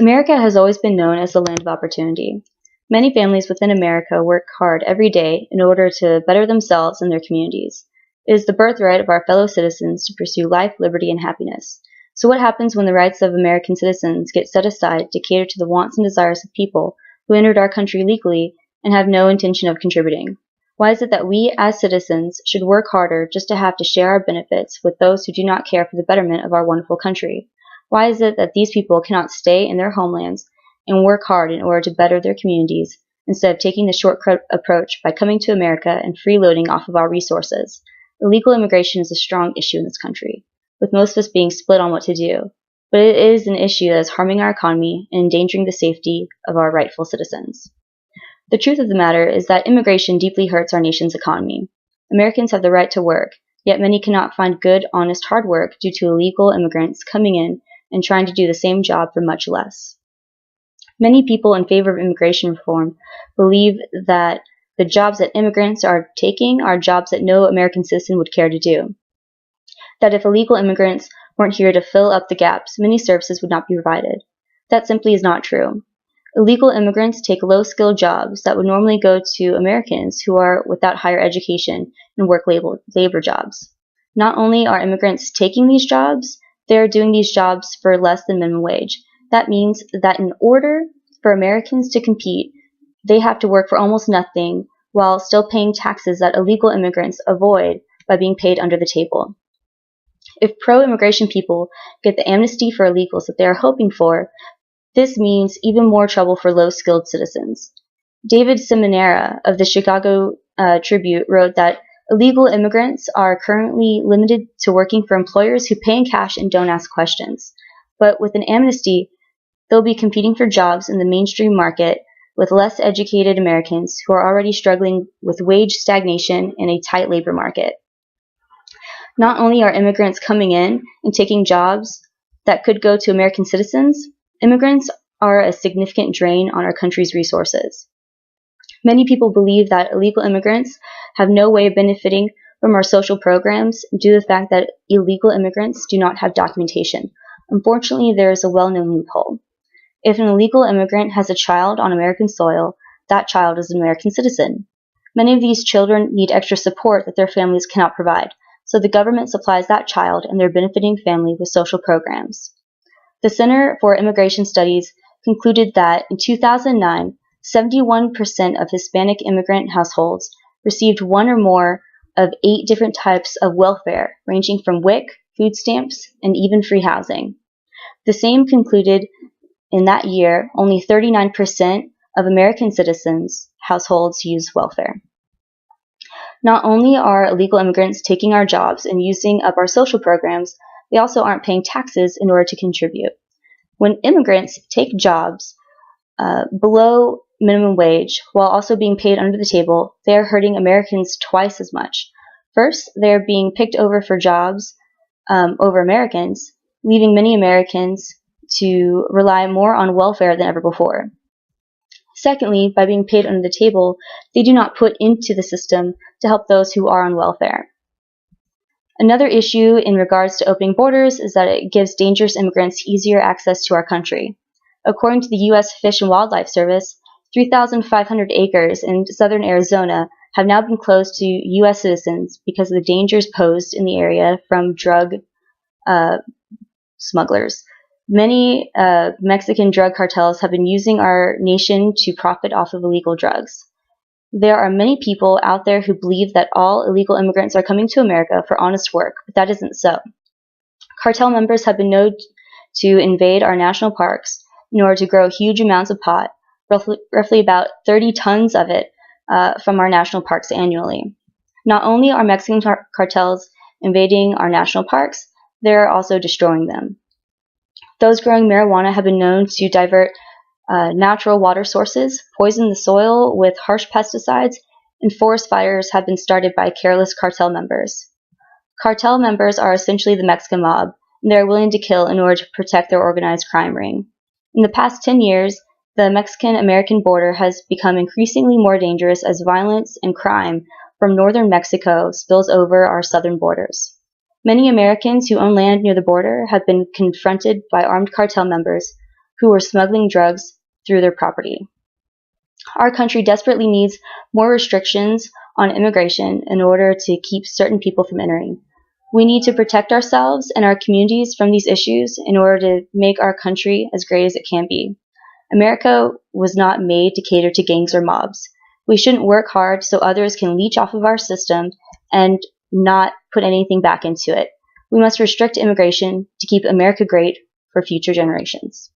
America has always been known as the land of opportunity. Many families within America work hard every day in order to better themselves and their communities. It is the birthright of our fellow citizens to pursue life, liberty, and happiness. So what happens when the rights of American citizens get set aside to cater to the wants and desires of people who entered our country legally and have no intention of contributing? Why is it that we, as citizens, should work harder just to have to share our benefits with those who do not care for the betterment of our wonderful country? Why is it that these people cannot stay in their homelands and work hard in order to better their communities instead of taking the shortcut approach by coming to America and freeloading off of our resources? Illegal immigration is a strong issue in this country, with most of us being split on what to do, but it is an issue that is harming our economy and endangering the safety of our rightful citizens. The truth of the matter is that immigration deeply hurts our nation's economy. Americans have the right to work, yet many cannot find good, honest, hard work due to illegal immigrants coming in and trying to do the same job for much less. Many people in favor of immigration reform believe that the jobs that immigrants are taking are jobs that no American citizen would care to do. That if illegal immigrants weren't here to fill up the gaps, many services would not be provided. That simply is not true. Illegal immigrants take low-skilled jobs that would normally go to Americans who are without higher education and work labor jobs. Not only are immigrants taking these jobs, they are doing these jobs for less than minimum wage. That means that in order for Americans to compete, they have to work for almost nothing while still paying taxes that illegal immigrants avoid by being paid under the table. If pro-immigration people get the amnesty for illegals that they are hoping for, this means even more trouble for low-skilled citizens. David Seminara of the Chicago Tribune wrote that illegal immigrants are currently limited to working for employers who pay in cash and don't ask questions. But with an amnesty, they'll be competing for jobs in the mainstream market with less educated Americans who are already struggling with wage stagnation and a tight labor market. Not only are immigrants coming in and taking jobs that could go to American citizens, immigrants are a significant drain on our country's resources. Many people believe that illegal immigrants have no way of benefiting from our social programs due to the fact that illegal immigrants do not have documentation. Unfortunately, there is a well-known loophole. If an illegal immigrant has a child on American soil, that child is an American citizen. Many of these children need extra support that their families cannot provide, so the government supplies that child and their benefiting family with social programs. The Center for Immigration Studies concluded that in 2009, 71% of Hispanic immigrant households received one or more of 8 different types of welfare, ranging from WIC, food stamps, and even free housing. The same concluded in that year, only 39% of American citizens' households use welfare. Not only are illegal immigrants taking our jobs and using up our social programs, they also aren't paying taxes in order to contribute. When immigrants take jobs below minimum wage while also being paid under the table, they are hurting Americans twice as much. First, they are being picked over for jobs over Americans, leaving many Americans to rely more on welfare than ever before. Secondly, by being paid under the table, they do not put into the system to help those who are on welfare. Another issue in regards to opening borders is that it gives dangerous immigrants easier access to our country. According to the U.S. Fish and Wildlife Service, 3,500 acres in southern Arizona have now been closed to U.S. citizens because of the dangers posed in the area from drug smugglers. Many Mexican drug cartels have been using our nation to profit off of illegal drugs. There are many people out there who believe that all illegal immigrants are coming to America for honest work, but that isn't so. Cartel members have been known to invade our national parks in order to grow huge amounts of pot, roughly about 30 tons of it from our national parks annually. Not only are Mexican cartels invading our national parks, they're also destroying them. Those growing marijuana have been known to divert natural water sources, poison the soil with harsh pesticides, and forest fires have been started by careless cartel members. Cartel members are essentially the Mexican mob, and they are willing to kill in order to protect their organized crime ring. In the past 10 years, the Mexican-American border has become increasingly more dangerous as violence and crime from northern Mexico spills over our southern borders. Many Americans who own land near the border have been confronted by armed cartel members who were smuggling drugs through their property. Our country desperately needs more restrictions on immigration in order to keep certain people from entering. We need to protect ourselves and our communities from these issues in order to make our country as great as it can be. America was not made to cater to gangs or mobs. We shouldn't work hard so others can leech off of our system and not put anything back into it. We must restrict immigration to keep America great for future generations.